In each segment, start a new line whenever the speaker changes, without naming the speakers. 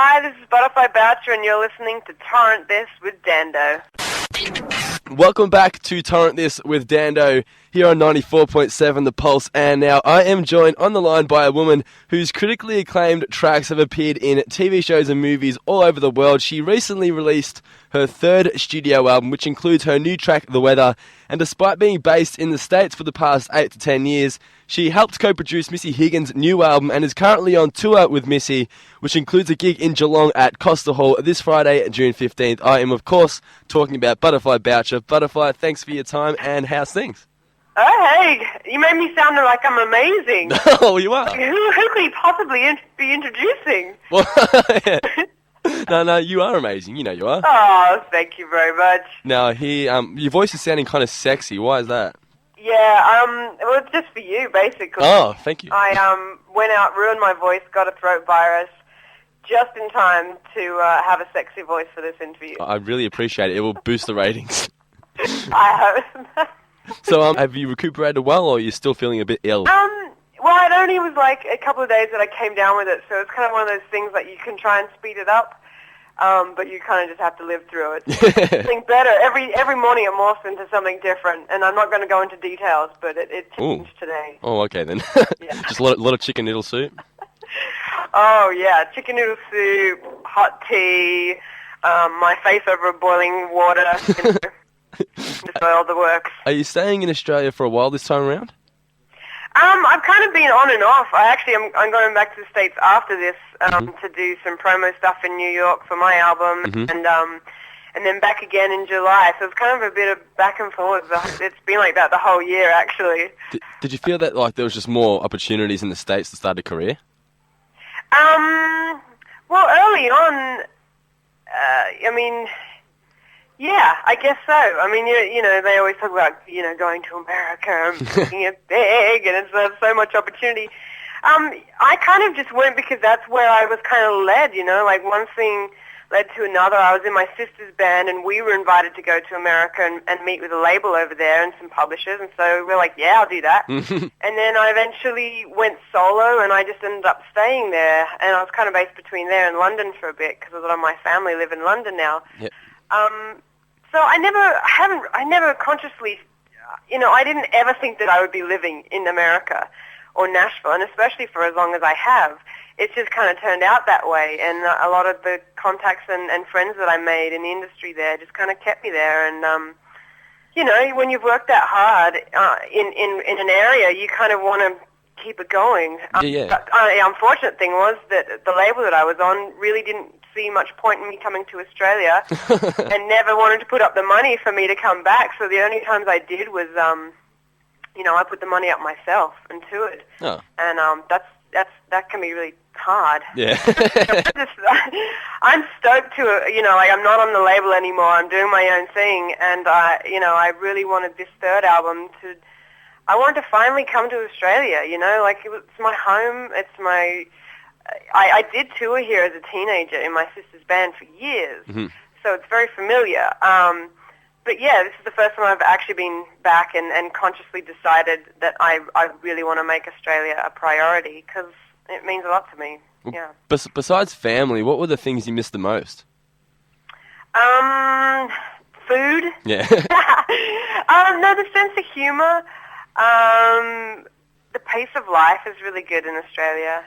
Hi, this is Butterfly Boucher, and you're listening to Torrent This with Dando.
Welcome back to Torrent This with Dando here on 94.7 The Pulse, and now I am joined on the line by a woman whose critically acclaimed tracks have appeared in TV shows and movies all over the world. She recently released her third studio album, which includes her new track, The Weather, and despite being based in the States for the past 8 to 10 years, she helped co-produce Missy Higgins' new album and is currently on tour with Missy, which includes a gig in Geelong at Costa Hall this Friday, June 15th. I am, of course, talking about Butterfly Boucher. Butterfly, thanks for your time, and how's things?
Oh, hey, you made me sound like I'm amazing.
Oh, you are.
Who could he possibly be introducing?
Well, yeah. No, you are amazing. You know you are.
Oh, thank you very much.
Now, your voice is sounding kind of sexy. Why is that?
Yeah, well, it's just for you, basically.
Oh, thank you.
I went out, ruined my voice, got a throat virus, just in time to have a sexy voice for this interview.
I really appreciate it. It will boost the ratings.
I hope.
So, have you recuperated well, or are you still feeling a bit ill?
Well, it only was like a couple of days that I came down with it, so it's kind of one of those things that you can try and speed it up, but you kind of just have to live through it. Something better. Every morning it morphs into something different, and I'm not going to go into details, but it changed today.
Oh, okay then.
Yeah.
Just a lot of chicken noodle soup?
Oh, yeah, chicken noodle soup, hot tea, my face over boiling water, just all the works.
Are you staying in Australia for a while this time around?
I've kind of been on and off. I'm going back to the States after this to do some promo stuff in New York for my album, and then back again in July. So it's kind of a bit of back and forth. It's been like that the whole year, actually.
Did you feel that like there was just more opportunities in the States to start a career?
Well, early on, I mean, yeah, I guess so. I mean, you know, they always talk about, you know, going to America and making it big, and it's so much opportunity. I kind of just went because that's where I was kind of led, you know, like one thing led to another. I was in my sister's band, and we were invited to go to America and meet with a label over there and some publishers, and so we're like, yeah, I'll do that. And then I eventually went solo, and I just ended up staying there, and I was kind of based between there and London for a bit because a lot of my family live in London now.
Yep.
So I never consciously, you know, I didn't ever think that I would be living in America or Nashville, and especially for as long as I have. It's just kind of turned out that way, and a lot of the contacts and friends that I made in the industry there just kind of kept me there. And you know, when you've worked that hard in an area, you kind of want to keep it going.
Yeah.
The unfortunate thing was that the label that I was on really didn't see much point in me coming to Australia, and never wanted to put up the money for me to come back. So the only times I did was, you know, I put the money up myself and toured.
Oh.
And that can be really hard.
Yeah.
I'm stoked to, you know, like I'm not on the label anymore. I'm doing my own thing, and you know, I really wanted this third album to. I wanted to finally come to Australia. You know, like it's my home. It's my. I did tour here as a teenager in my sister's band for years, so it's very familiar. But yeah, this is the first time I've actually been back and consciously decided that I really want to make Australia a priority because it means a lot to me. Yeah.
Besides family, what were the things you missed the most?
Food.
Yeah.
No, the sense of humor. The pace of life is really good in Australia.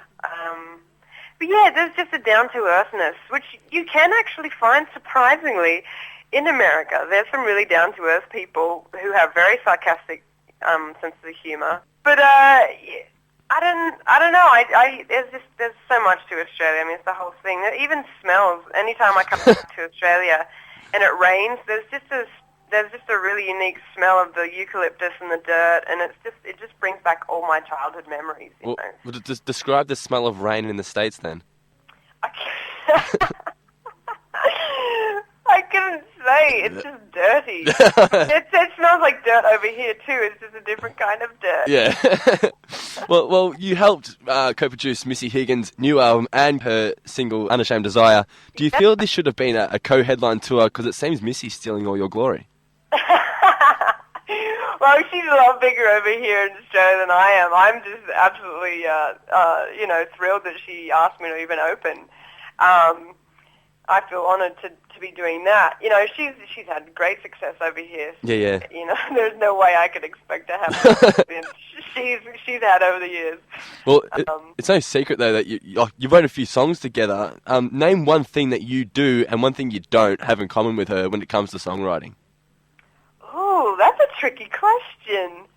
But yeah, there's just a down-to-earthness, which you can actually find surprisingly in America. There's some really down-to-earth people who have very sarcastic sense of humor. But I don't know. There's so much to Australia. I mean, it's the whole thing. Even smells. Anytime I come to Australia and it rains, there's just a really unique smell of the eucalyptus and the dirt, and it just brings back all my childhood memories. You know?
Well, just describe the smell of rain in the States then.
I couldn't say. It's just dirty. It smells like dirt over here too. It's just a different kind of dirt.
Yeah. Well, you helped co-produce Missy Higgins' new album and her single Unashamed Desire. Do you feel this should have been a co-headline tour? Because it seems Missy's stealing all your glory.
Well, she's a lot bigger over here in Australia than I am. I'm just absolutely, thrilled that she asked me to even open. I feel honoured to be doing that. You know, she's had great success over here.
Yeah.
You know, there's no way I could expect to have the experience she's had over the years.
Well, it's no secret though that you wrote a few songs together. Name one thing that you do and one thing you don't have in common with her when it comes to songwriting.
Oh, that's a tricky question.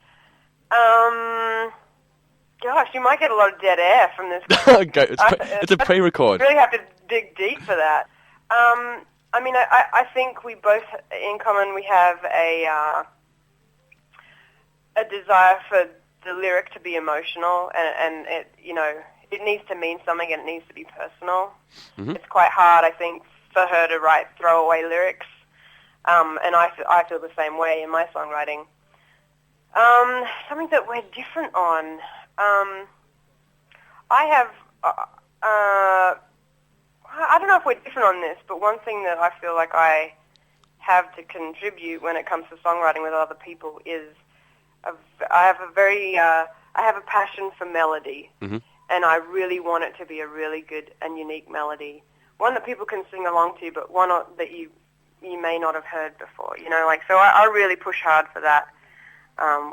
Gosh, you might get a lot of dead air from this.
Okay, it's a pre-record.
You really have to dig deep for that. I mean, I think we both, in common, we have a desire for the lyric to be emotional, and it, you know, it needs to mean something and it needs to be personal.
Mm-hmm.
It's quite hard, I think, for her to write throwaway lyrics, and I feel the same way in my songwriting. Something that we're different on. I don't know if we're different on this, but one thing that I feel like I have to contribute when it comes to songwriting with other people is I have a passion for melody,
mm-hmm.
and I really want it to be a really good and unique melody, one that people can sing along to, but one that you may not have heard before. You know, like, so I really push hard for that.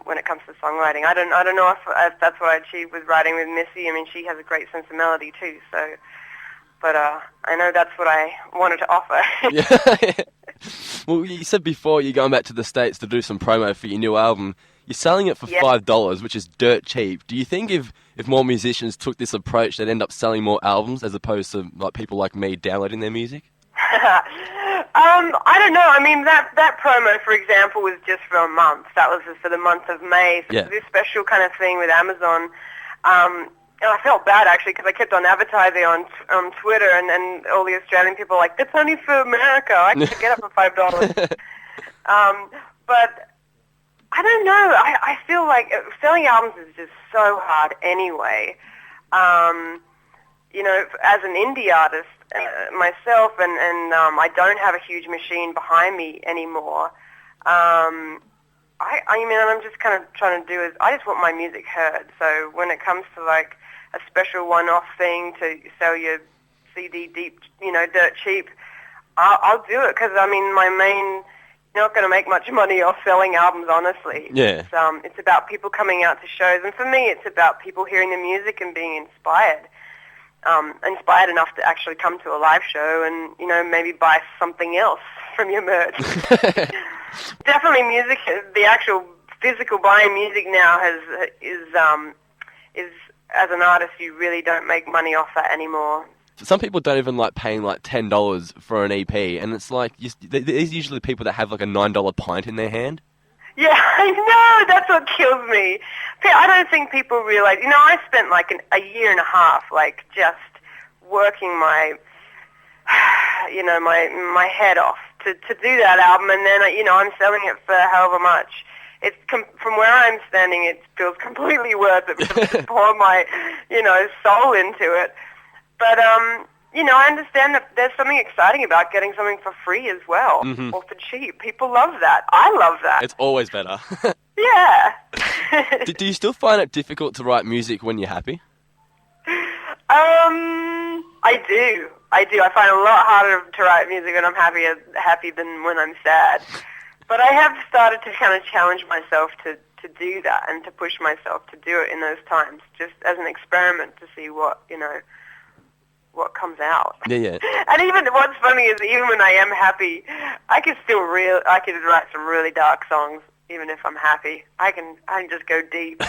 When it comes to songwriting, I don't know if that's what I achieved with writing with Missy. I mean, she has a great sense of melody too. So, but I know that's what I wanted to offer.
Yeah. Well, you said before you're going back to the States to do some promo for your new album. You're selling it for $5, which is dirt cheap. Do you think if more musicians took this approach, they'd end up selling more albums as opposed to like people like me downloading their music?
I don't know. I mean, that promo, for example, was just for a month. That was just for the month of May. So this special kind of thing with Amazon. And I felt bad, actually, because I kept on advertising on Twitter, and all the Australian people were like, that's only for America. I can get it for $5. But I don't know. I feel like selling albums is just so hard anyway. You know, as an indie artist, myself, and I don't have a huge machine behind me anymore. I mean, I'm just kind of trying to do is I just want my music heard. So when it comes to like a special one-off thing to sell your CD deep, you know, dirt cheap, I'll do it because I mean, you're not going to make much money off selling albums, honestly.
Yeah.
It's about people coming out to shows, and for me, it's about people hearing the music and being inspired. Inspired enough to actually come to a live show and, you know, maybe buy something else from your merch. Definitely music, the actual physical buying music now is as an artist, you really don't make money off that anymore.
Some people don't even like paying like $10 for an EP, and it's like, these are usually people that have like a $9 pint in their hand.
Yeah, I know. That's what kills me. I don't think people realize. You know, I spent like a year and a half, like just working my, you know, my head off to do that album, and then you know I'm selling it for however much. It's from where I'm standing, it feels completely worth it because I pour my, you know, soul into it. But you know, I understand that there's something exciting about getting something for free as well, or for cheap. People love that. I love that.
It's always better.
Yeah.
Do you still find it difficult to write music when you're happy?
I do. I find it a lot harder to write music when I'm happy than when I'm sad. But I have started to kind of challenge myself to do that and to push myself to do it in those times, just as an experiment to see what, you know, what comes out.
Yeah.
And even what's funny is even when I am happy, I can write some really dark songs. Even if I'm happy, I can just go deep.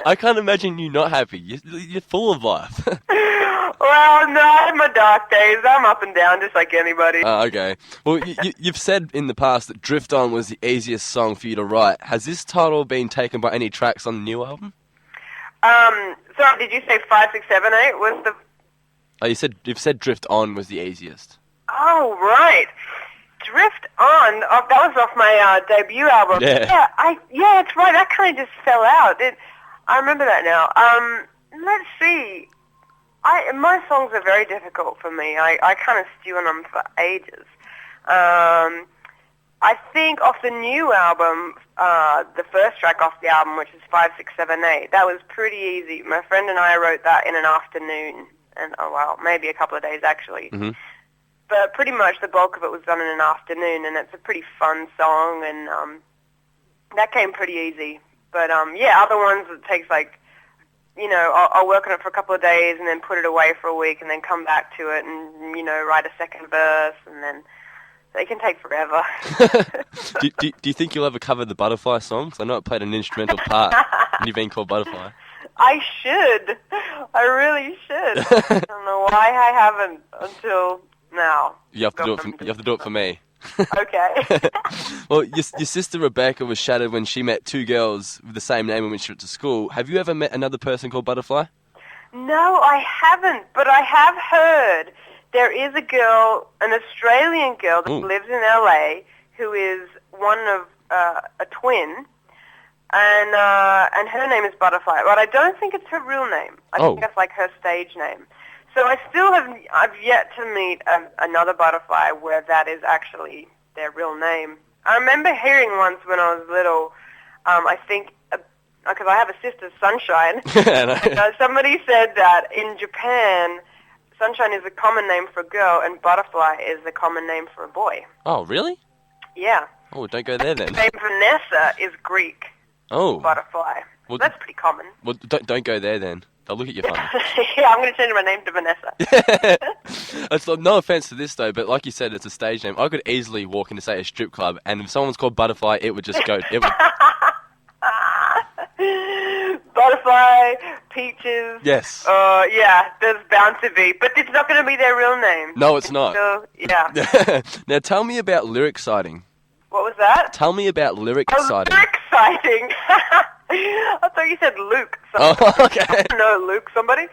I can't imagine you not happy. You're full of life.
Well, no, I have my dark days. I'm up and down just like anybody.
Okay. Well, you've said in the past that Drift On was the easiest song for you to write. Has this title been taken by any tracks on the new album?
Sorry, did you say 5, 6, 7, 8 was the...
Oh, you've said Drift On was the easiest.
Oh, right. Drift On, that was off my debut album.
Yeah.
Yeah, it's right. That kind of just fell out. I remember that now. Let's see. My songs are very difficult for me. I kind of stew on them for ages. I think off the new album, the first track off the album, which is 5, 6, 7, 8, that was pretty easy. My friend and I wrote that in an afternoon. and maybe a couple of days actually.
Mm-hmm.
But pretty much the bulk of it was done in an afternoon, and it's a pretty fun song, and that came pretty easy. But other ones it takes like, I'll work on it for a couple of days and then put it away for a week and then come back to it and, write a second verse, and then they can take forever.
do you think you'll ever cover the Butterfly songs? I know it played an instrumental part and you've been called Butterfly.
I should. I really should. I don't know why I haven't until now.
You have to do it for me.
Okay.
Well, your sister Rebecca was shattered when she met two girls with the same name when she went to school. Have you ever met another person called Butterfly?
No, I haven't, but I have heard there is a girl, an Australian girl that lives in LA, who is one of a twin, and her name is Butterfly. But I don't think it's her real name. I think that's like her stage name. So I've yet to meet another Butterfly where that is actually their real name. I remember hearing once when I was little, I think, because I have a sister, Sunshine, and somebody said that in Japan, Sunshine is a common name for a girl and Butterfly is a common name for a boy.
Oh, really?
Yeah.
Oh, don't go there then.
The name Vanessa is Greek.
Oh.
Butterfly. Well, that's pretty common.
Well, don't go there then. They'll look at you funny.
Yeah, I'm going to change my name to Vanessa.
It's no offense to this though, but like you said, it's a stage name. I could easily walk into, say, a strip club, and if someone's called Butterfly, it would just go.
Butterfly, Peaches.
Yes.
Yeah, there's bound to be, but it's not going to be their real name.
No, it's not.
So, yeah.
Now tell me about lyric citing.
What was that?
Tell me about lyric citing.
Lyric citing. I thought you said Luke.
Okay.
No, Luke, somebody.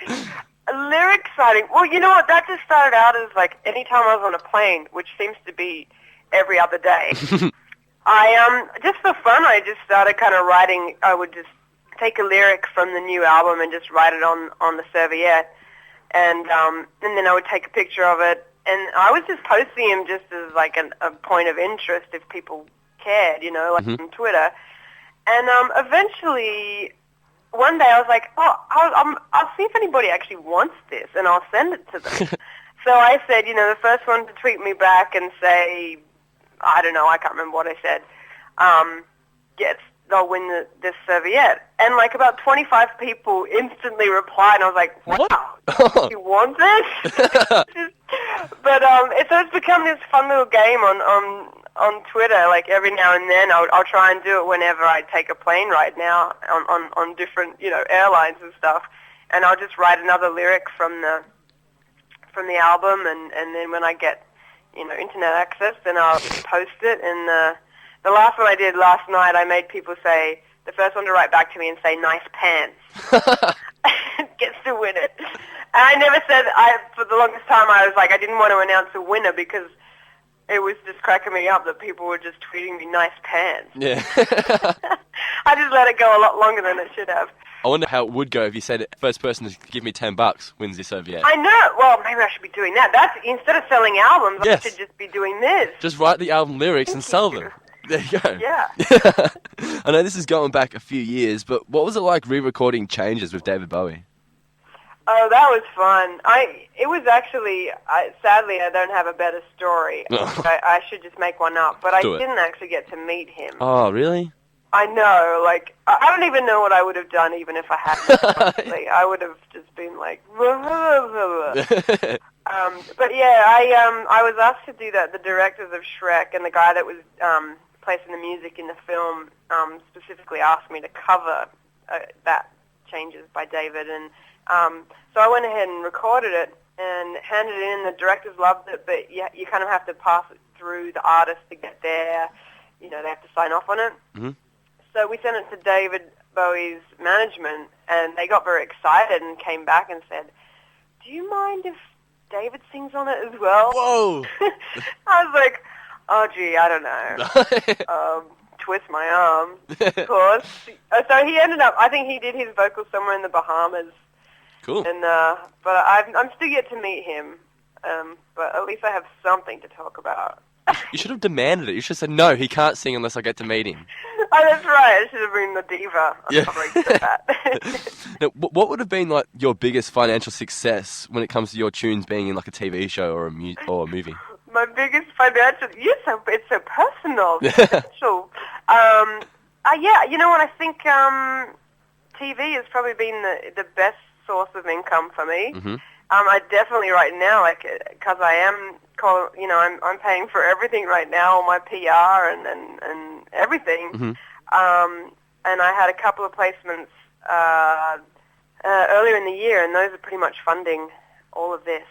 Lyric citing. Well, you know what? That just started out as like any time I was on a plane, which seems to be every other day. Just for fun, I just started kind of writing. I would just take a lyric from the new album and just write it on the serviette, and then I would take a picture of it, and I was just posting them just as like a point of interest if people cared, like on Twitter. And eventually, one day I was like, I'll see if anybody actually wants this, and I'll send it to them. So I said, the first one to tweet me back and say, I don't know, I can't remember what I said, they'll win this serviette. And like about 25 people instantly replied, and I was like, wow, you want this? But so it's become this fun little game on Twitter. Like every now and then I'll try and do it whenever I take a plane right now on different, airlines and stuff. And I'll just write another lyric from the album, and then when I get, internet access, then I'll post it. And the last one I did last night, I made people say, the first one to write back to me and say, nice pants, gets to win it. And I never said, for the longest time, I was like, I didn't want to announce a winner because it was just cracking me up that people were just tweeting me nice pants.
Yeah.
I just let it go a lot longer than it should have.
I wonder how it would go if you said first person to give me $10 wins this serviette.
I know. Well, maybe I should be doing that. That's instead of selling albums,
yes.
I should just be doing this.
Just write the album lyrics and sell them. There you go.
Yeah.
I know this is going back a few years, but what was it like re-recording Changes with David Bowie?
Oh, that was fun. It was actually, sadly, I don't have a better story. I should just make one up, but I didn't actually get to meet him.
Oh, really?
I know, like, I don't even know what I would have done even if I hadn't. I would have just been like, but yeah, I was asked to do that. The directors of Shrek and the guy that was placing the music in the film specifically asked me to cover that Changes by David, and so I went ahead and recorded it and handed it in. The directors loved it, but you kind of have to pass it through the artist to get there. They have to sign off on it. Mm-hmm. So we sent it to David Bowie's management, and they got very excited and came back and said, do you mind if David sings on it as well?
Whoa!
I was like, oh, gee, I don't know. Twist my arm, of course. So he ended up, I think he did his vocals somewhere in the Bahamas.
Cool.
And but I'm still yet to meet him, but at least I have something to talk about.
You should have demanded it. You should have said, no, he can't sing unless I get to meet him.
Oh, that's right. I should have been the diva.
Yeah.
I'm sorry for that.
Now, what would have been like your biggest financial success when it comes to your tunes being in like a TV show or a movie?
My biggest financial... it's so personal. Special. Yeah, you know what? I think TV has probably been the best source of income for me.
Mm-hmm.
I definitely right now, because I am, I'm paying for everything right now, all my PR and everything.
Mm-hmm.
And I had a couple of placements earlier in the year, and those are pretty much funding all of this.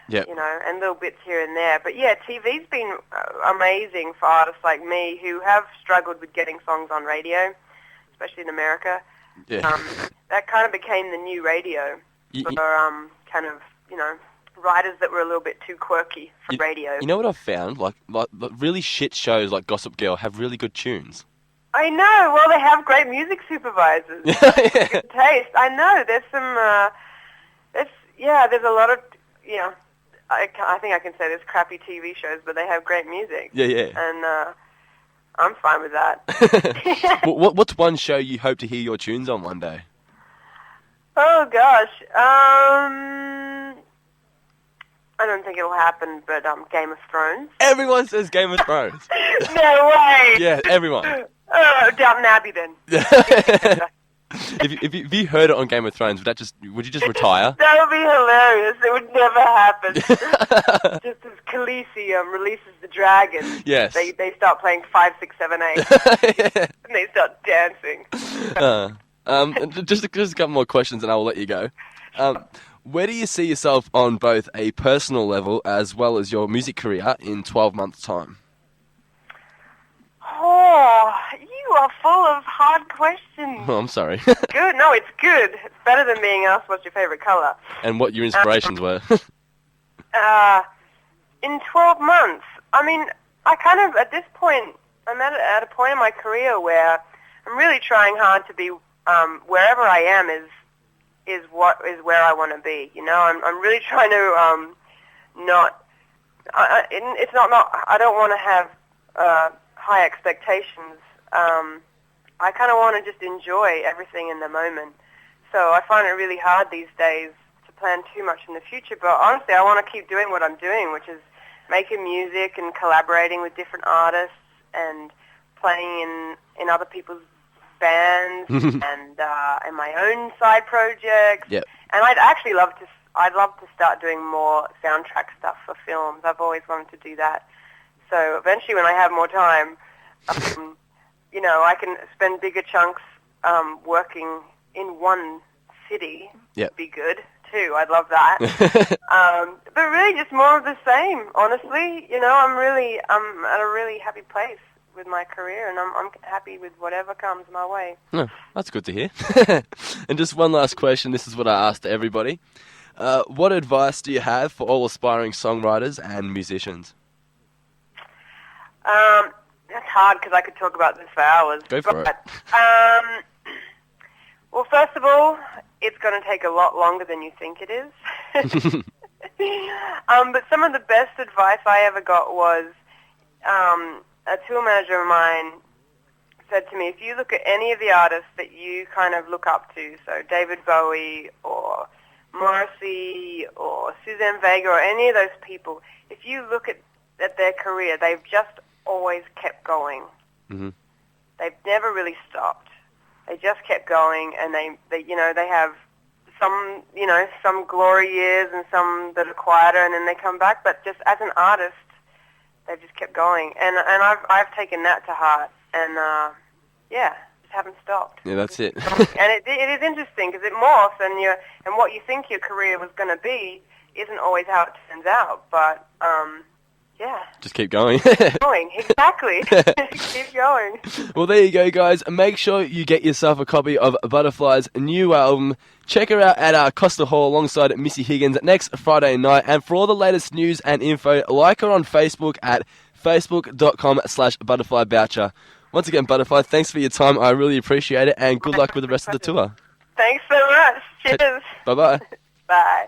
Yep.
And little bits here and there. But yeah, TV's been amazing for artists like me who have struggled with getting songs on radio, especially in America.
Yeah.
That kind of became the new radio for kind of, writers that were a little bit too quirky for radio.
You know what I've found? Like really shit shows like Gossip Girl have really good tunes.
I know. Well, they have great music supervisors.
Yeah.
Good taste. I know. There's some. There's a lot of. I think I can say there's crappy TV shows, but they have great music.
Yeah.
And I'm fine with that.
What's one show you hope to hear your tunes on one day?
Oh gosh. I don't think it'll happen, but Game of Thrones.
Everyone says Game of Thrones.
No way.
Yeah, everyone.
Oh, Downton Abbey then.
If you heard it on Game of Thrones, would you just retire?
That would be hilarious. It would never happen. Just as Khaleesi releases the dragon,
yes,
they start playing 5, 6, 7, 8,
yeah.
and they start dancing.
Just a couple more questions, and I will let you go. Where do you see yourself on both a personal level as well as your music career in 12 months' time?
Oh, you are full of hard questions.
Oh, I'm sorry.
Good. No, it's good. It's better than being asked what's your favorite color.
And what your inspirations were.
In 12 months, I mean, I kind of, at this point, I'm at a point in my career where I'm really trying hard to be, wherever I am is where I want to be. I'm really trying to I don't want to have high expectations. I kind of want to just enjoy everything in the moment. So I find it really hard these days to plan too much in the future. But honestly, I want to keep doing what I'm doing, which is making music and collaborating with different artists and playing in other people's bands and my own side projects.
Yep.
And I'd love to start doing more soundtrack stuff for films. I've always wanted to do that. So eventually, when I have more time, I can spend bigger chunks working in one city.
Yep.
Be good too. I'd love that. But really, just more of the same. Honestly, I'm at a really happy place with my career, and I'm happy with whatever comes my way.
Oh, that's good to hear. And just one last question. This is what I asked everybody. What advice do you have for all aspiring songwriters and musicians?
That's hard because I could talk about this for hours.
Go for it.
Well, first of all, it's going to take a lot longer than you think it is. But some of the best advice I ever got was a tour manager of mine said to me, if you look at any of the artists that you kind of look up to, so David Bowie or Morrissey or Suzanne Vega or any of those people, if you look at their career, they've just always kept going.
Mm-hmm.
They've never really stopped. They just kept going, and they have some glory years and some that are quieter, and then they come back. But just as an artist, they've just kept going, and I've taken that to heart, and just haven't stopped.
Yeah, that's it.
And it is interesting because it morphs, and what you think your career was going to be isn't always how it turns out. But yeah.
Just keep going.
Going, exactly. Keep going.
Well, there you go, guys. Make sure you get yourself a copy of Butterfly's new album. Check her out at Costa Hall alongside Missy Higgins next Friday night. And for all the latest news and info, like her on Facebook at facebook.com/Butterfly Boucher. Once again, Butterfly, thanks for your time. I really appreciate it. And good luck with the rest of the tour.
Thanks so much. Cheers.
Bye-bye.
Bye.